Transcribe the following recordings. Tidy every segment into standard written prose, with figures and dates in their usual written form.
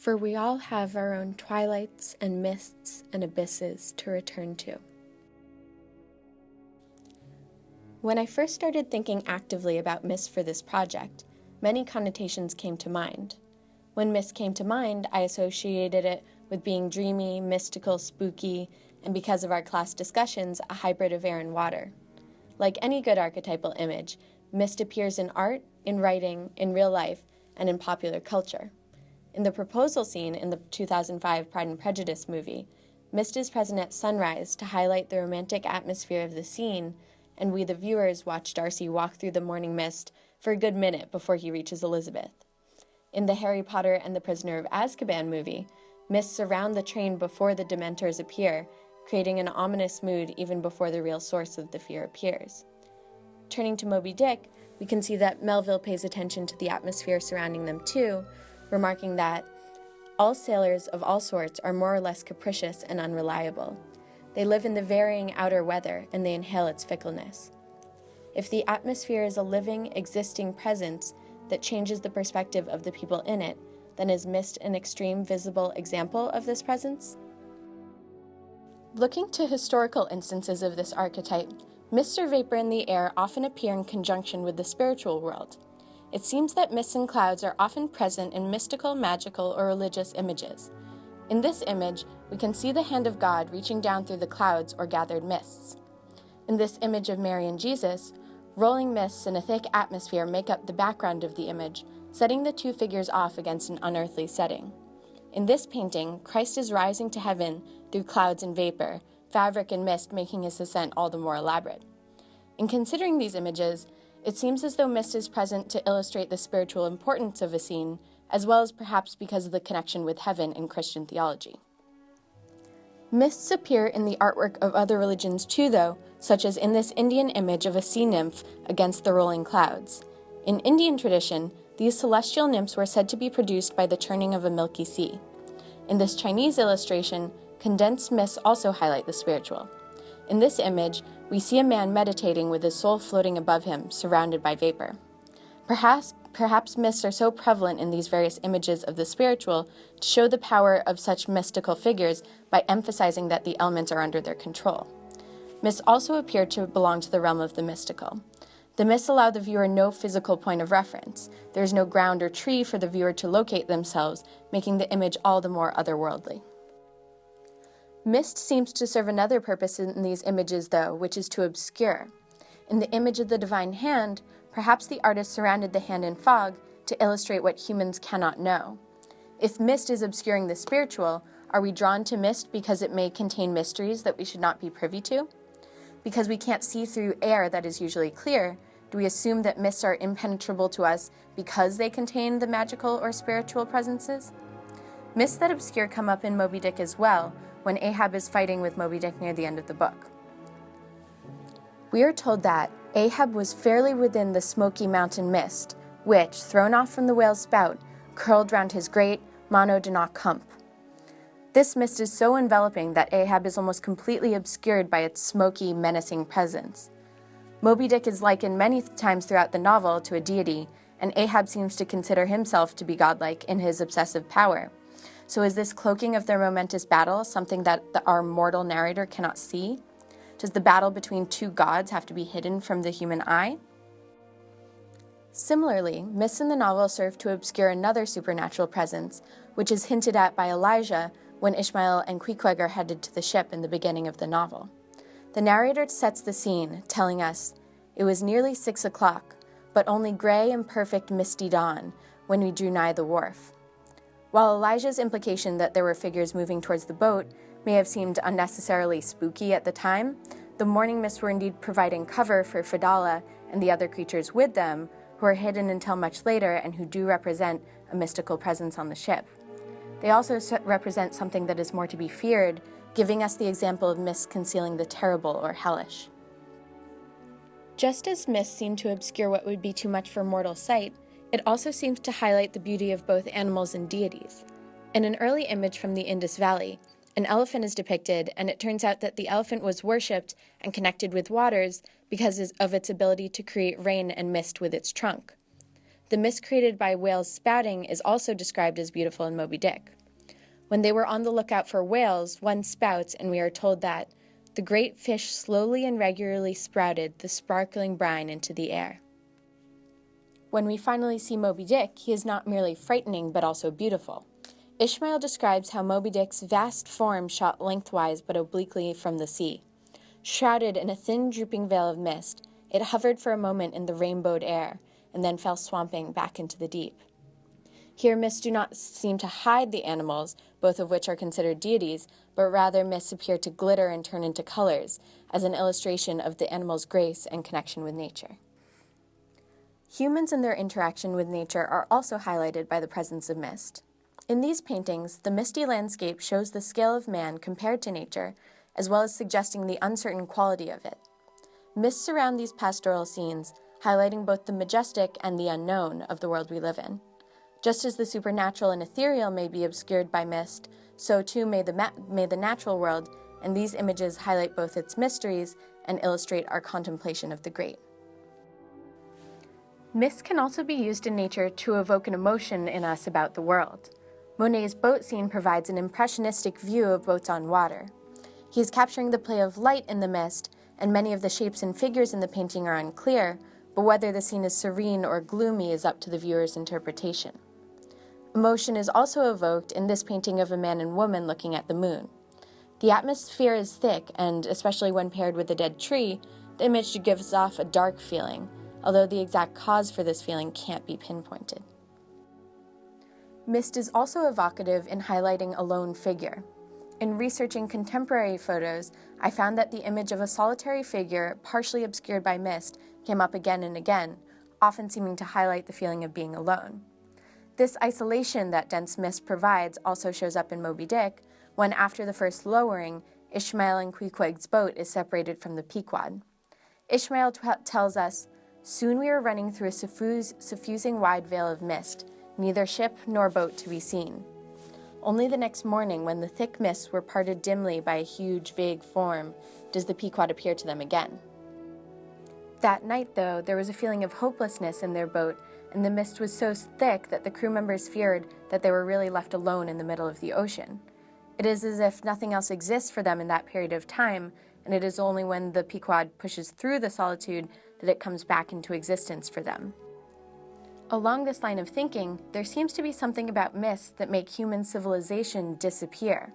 For we all have our own twilights and mists and abysses to return to. When I first started thinking actively about mist for this project, many connotations came to mind. When mist came to mind, I associated it with being dreamy, mystical, spooky, and because of our class discussions, a hybrid of air and water. Like any good archetypal image, mist appears in art, in writing, in real life, and in popular culture. In the proposal scene in the 2005 Pride and Prejudice movie, mist is present at sunrise to highlight the romantic atmosphere of the scene, and we the viewers watch Darcy walk through the morning mist for a good minute before he reaches Elizabeth. In the Harry Potter and the Prisoner of Azkaban movie, mists surround the train before the Dementors appear, creating an ominous mood even before the real source of the fear appears. Turning to Moby-Dick, we can see that Melville pays attention to the atmosphere surrounding them too, remarking that all sailors of all sorts are more or less capricious and unreliable. They live in the varying outer weather, and they inhale its fickleness. If the atmosphere is a living, existing presence that changes the perspective of the people in it, then is mist an extreme visible example of this presence? Looking to historical instances of this archetype, mist or vapor in the air often appear in conjunction with the spiritual world. It seems that mists and clouds are often present in mystical, magical, or religious images. In this image, we can see the hand of God reaching down through the clouds or gathered mists. In this image of Mary and Jesus, rolling mists and a thick atmosphere make up the background of the image, setting the two figures off against an unearthly setting. In this painting, Christ is rising to heaven through clouds and vapor, fabric and mist making his ascent all the more elaborate. In considering these images, it seems as though mist is present to illustrate the spiritual importance of a scene, as well as perhaps because of the connection with heaven in Christian theology. Mists appear in the artwork of other religions too, though, such as in this Indian image of a sea nymph against the rolling clouds. In Indian tradition, these celestial nymphs were said to be produced by the churning of a milky sea. In this Chinese illustration, condensed mists also highlight the spiritual. In this image, we see a man meditating with his soul floating above him, surrounded by vapor. Perhaps mists are so prevalent in these various images of the spiritual to show the power of such mystical figures by emphasizing that the elements are under their control. Mists also appear to belong to the realm of the mystical. The mists allow the viewer no physical point of reference. There is no ground or tree for the viewer to locate themselves, making the image all the more otherworldly. Mist seems to serve another purpose in these images, though, which is to obscure. In the image of the divine hand, perhaps the artist surrounded the hand in fog to illustrate what humans cannot know. If mist is obscuring the spiritual, are we drawn to mist because it may contain mysteries that we should not be privy to? Because we can't see through air that is usually clear, do we assume that mists are impenetrable to us because they contain the magical or spiritual presences? Mists that obscure come up in Moby-Dick as well, when Ahab is fighting with Moby-Dick near the end of the book. We are told that Ahab was fairly within the smoky mountain mist, which, thrown off from the whale's spout, curled round his great Monadnock hump. This mist is so enveloping that Ahab is almost completely obscured by its smoky, menacing presence. Moby-Dick is likened many times throughout the novel to a deity, and Ahab seems to consider himself to be godlike in his obsessive power. So is this cloaking of their momentous battle something that our mortal narrator cannot see? Does the battle between two gods have to be hidden from the human eye? Similarly, mists in the novel serve to obscure another supernatural presence, which is hinted at by Elijah when Ishmael and Queequeg are headed to the ship in the beginning of the novel. The narrator sets the scene, telling us, "It was nearly 6 o'clock, but only gray and perfect misty dawn when we drew nigh the wharf." While Elijah's implication that there were figures moving towards the boat may have seemed unnecessarily spooky at the time, the morning mists were indeed providing cover for Fedallah and the other creatures with them, who are hidden until much later and who do represent a mystical presence on the ship. They also represent something that is more to be feared, giving us the example of mists concealing the terrible or hellish. Just as mists seem to obscure what would be too much for mortal sight, it also seems to highlight the beauty of both animals and deities. In an early image from the Indus Valley, an elephant is depicted, and it turns out that the elephant was worshipped and connected with waters because of its ability to create rain and mist with its trunk. The mist created by whales spouting is also described as beautiful in Moby-Dick. When they were on the lookout for whales, one spouts, and we are told that the great fish slowly and regularly sprouted the sparkling brine into the air. When we finally see Moby-Dick, he is not merely frightening but also beautiful. Ishmael describes how Moby-Dick's vast form shot lengthwise but obliquely from the sea. Shrouded in a thin drooping veil of mist, it hovered for a moment in the rainbowed air, and then fell swamping back into the deep. Here mists do not seem to hide the animals, both of which are considered deities, but rather mists appear to glitter and turn into colors, as an illustration of the animal's grace and connection with nature. Humans and their interaction with nature are also highlighted by the presence of mist. In these paintings, the misty landscape shows the scale of man compared to nature, as well as suggesting the uncertain quality of it. Mists surround these pastoral scenes, highlighting both the majestic and the unknown of the world we live in. Just as the supernatural and ethereal may be obscured by mist, so too may the natural world, and these images highlight both its mysteries and illustrate our contemplation of the great. Mist can also be used in nature to evoke an emotion in us about the world. Monet's boat scene provides an impressionistic view of boats on water. He is capturing the play of light in the mist, and many of the shapes and figures in the painting are unclear, but whether the scene is serene or gloomy is up to the viewer's interpretation. Emotion is also evoked in this painting of a man and woman looking at the moon. The atmosphere is thick, and especially when paired with a dead tree, the image gives off a dark feeling, although the exact cause for this feeling can't be pinpointed. Mist is also evocative in highlighting a lone figure. In researching contemporary photos, I found that the image of a solitary figure, partially obscured by mist, came up again and again, often seeming to highlight the feeling of being alone. This isolation that dense mist provides also shows up in Moby-Dick, when after the first lowering, Ishmael and Queequeg's boat is separated from the Pequod. Ishmael tells us, "Soon we were running through a suffusing wide veil of mist, neither ship nor boat to be seen. Only the next morning, when the thick mists were parted dimly by a huge, vague form, does the Pequod appear to them again." That night, though, there was a feeling of hopelessness in their boat, and the mist was so thick that the crew members feared that they were really left alone in the middle of the ocean. It is as if nothing else exists for them in that period of time, and it is only when the Pequod pushes through the solitude that it comes back into existence for them. Along this line of thinking, there seems to be something about mists that make human civilization disappear.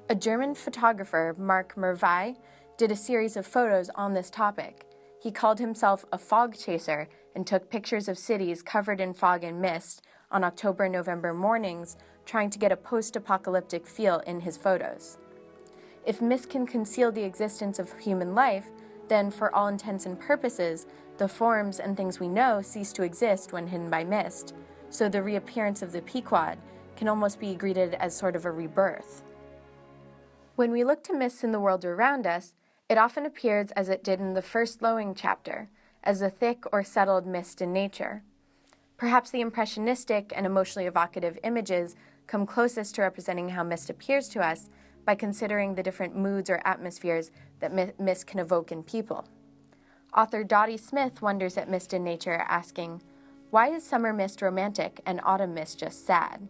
A German photographer, Mark Mervai, did a series of photos on this topic. He called himself a fog chaser and took pictures of cities covered in fog and mist on October and November mornings, trying to get a post-apocalyptic feel in his photos. If mist can conceal the existence of human life, then for all intents and purposes, the forms and things we know cease to exist when hidden by mist, so the reappearance of the Pequod can almost be greeted as sort of a rebirth. When we look to mists in the world around us, it often appears as it did in the first lowing chapter, as a thick or settled mist in nature. Perhaps the impressionistic and emotionally evocative images come closest to representing how mist appears to us by considering the different moods or atmospheres that mist can evoke in people. Author Dottie Smith wonders at mist in nature, asking, "Why is summer mist romantic and autumn mist just sad?"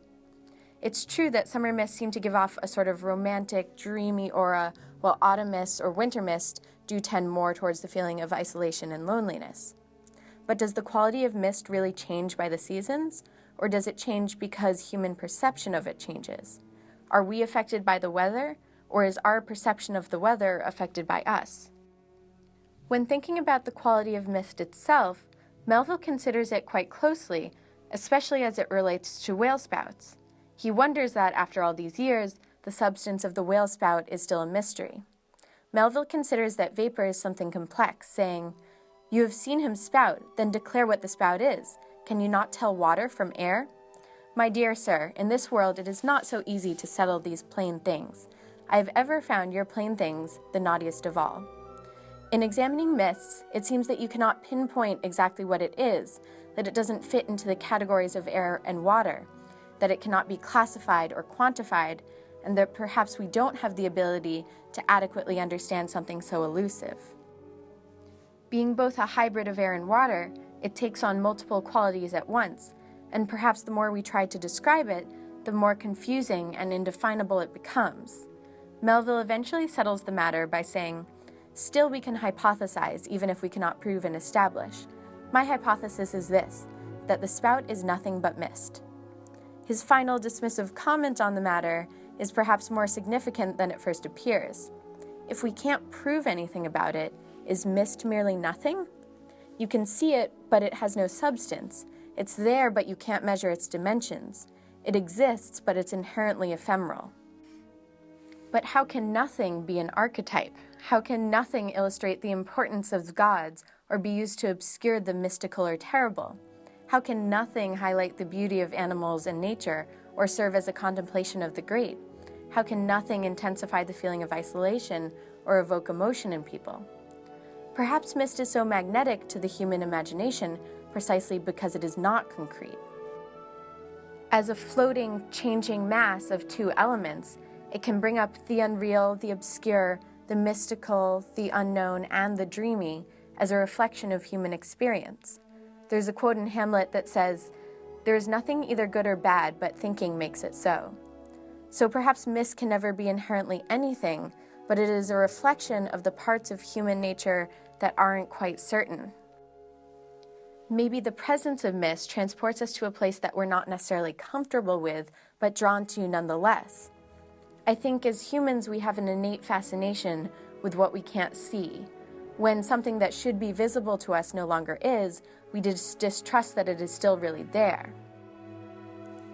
It's true that summer mists seem to give off a sort of romantic, dreamy aura, while autumn mists or winter mists do tend more towards the feeling of isolation and loneliness. But does the quality of mist really change by the seasons, or does it change because human perception of it changes? Are we affected by the weather, or is our perception of the weather affected by us? When thinking about the quality of mist itself, Melville considers it quite closely, especially as it relates to whale spouts. He wonders that, after all these years, the substance of the whale spout is still a mystery. Melville considers that vapor is something complex, saying, "You have seen him spout, then declare what the spout is. Can you not tell water from air? My dear sir, in this world it is not so easy to settle these plain things. I have ever found your plain things the naughtiest of all." In examining mists, it seems that you cannot pinpoint exactly what it is, that it doesn't fit into the categories of air and water, that it cannot be classified or quantified, and that perhaps we don't have the ability to adequately understand something so elusive. Being both a hybrid of air and water, It takes on multiple qualities at once, and perhaps the more we try to describe it, the more confusing and indefinable it becomes. Melville eventually settles the matter by saying, "Still we can hypothesize even if we cannot prove and establish. My hypothesis is this, that the spout is nothing but mist." His final dismissive comment on the matter is perhaps more significant than it first appears. If we can't prove anything about it, is mist merely nothing? You can see it, but it has no substance. It's there, but you can't measure its dimensions. It exists, but it's inherently ephemeral. But how can nothing be an archetype? How can nothing illustrate the importance of gods or be used to obscure the mystical or terrible? How can nothing highlight the beauty of animals and nature or serve as a contemplation of the great? How can nothing intensify the feeling of isolation or evoke emotion in people? Perhaps mist is so magnetic to the human imagination precisely because it is not concrete. As a floating, changing mass of two elements, it can bring up the unreal, the obscure, the mystical, the unknown, and the dreamy as a reflection of human experience. There's a quote in Hamlet that says, "There is nothing either good or bad, but thinking makes it so." So perhaps mist can never be inherently anything, but it is a reflection of the parts of human nature that aren't quite certain. Maybe the presence of mist transports us to a place that we're not necessarily comfortable with, but drawn to nonetheless. I think as humans we have an innate fascination with what we can't see. When something that should be visible to us no longer is, we distrust that it is still really there.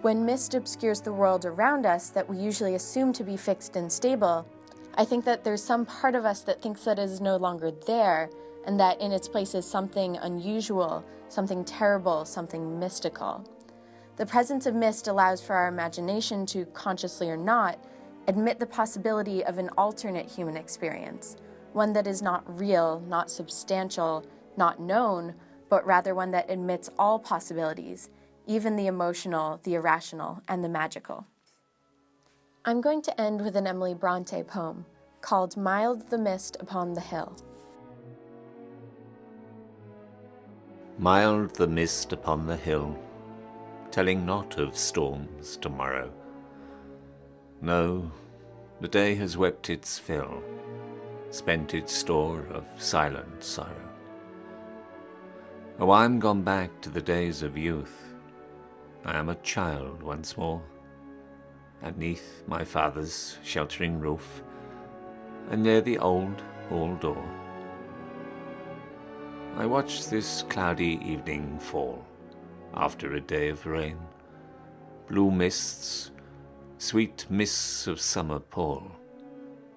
When mist obscures the world around us that we usually assume to be fixed and stable, I think that there's some part of us that thinks that it is no longer there, and that in its place is something unusual, something terrible, something mystical. The presence of mist allows for our imagination to, consciously or not, admit the possibility of an alternate human experience, one that is not real, not substantial, not known, but rather one that admits all possibilities, even the emotional, the irrational, and the magical. I'm going to end with an Emily Bronte poem called "Mild the Mist upon the Hill." Mild the mist upon the hill, telling not of storms tomorrow. No, the day has wept its fill, spent its store of silent sorrow. Oh, I'm gone back to the days of youth. I am a child once more, and 'neath my father's sheltering roof, and near the old hall door, I watch this cloudy evening fall, after a day of rain. Blue mists, sweet mists of summer pall,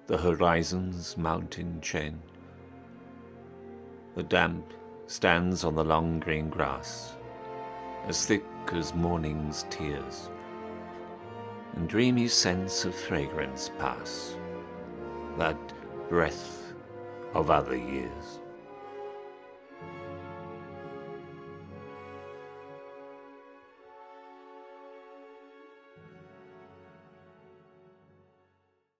the horizon's mountain chain. The damp stands on the long green grass, as thick as morning's tears, and dreamy scents of fragrance pass, that breath of other years.